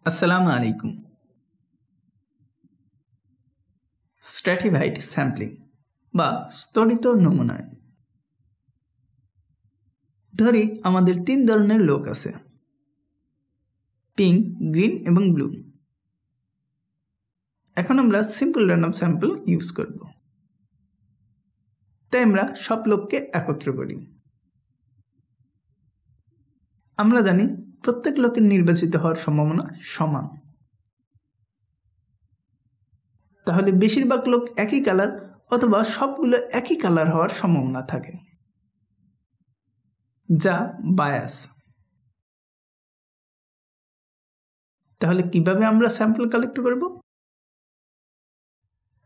আসসালামু আলাইকুম। Stratified sampling বা স্তরিত নমুনায়ন। ধরি আমাদের 3 ধরনের লোক আছে, পিঙ্ক, গ্রিন এবং ব্লু। এখন আমরা সিম্পল র্যান্ডম স্যাম্পল ইউজ করব। তাই আমরা সব লোককে একত্র করি। আমরা জানি প্রত্যেক লোকের নির্বাচিত হওয়ার সম্ভাবনা সমান। তাহলে বেশিরভাগ লোক একই কালার অথবা সবগুলো একই কালার হওয়ার সম্ভাবনা থাকে, যা বায়াস। তাহলে কিভাবে আমরা স্যাম্পল কালেক্ট করব?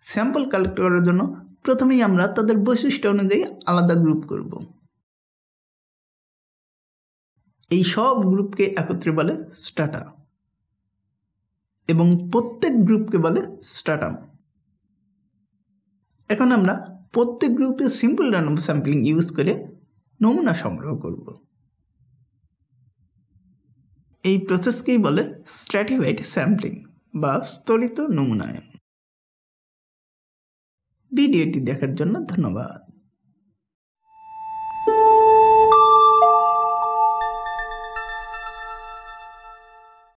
স্যাম্পল কালেক্ট করার জন্য প্রথমেই আমরা তাদের বৈশিষ্ট্য অনুযায়ী আলাদা গ্রুপ করব। এই সব গ্রুপকে একত্রে বলে স্ট্র্যাটা এবং প্রত্যেক গ্রুপকে বলে স্ট্র্যাটাম। এখন আমরা প্রত্যেক গ্রুপে সিম্পল র্যান্ডম স্যাম্পলিং ইউজ করে নমুনা সংগ্রহ করব। এই প্রসেসকেই বলে স্ট্র্যাটিফাইড স্যাম্পলিং বা স্তরিত নমুনায়ন। ভিডিওটি দেখার জন্য ধন্যবাদ।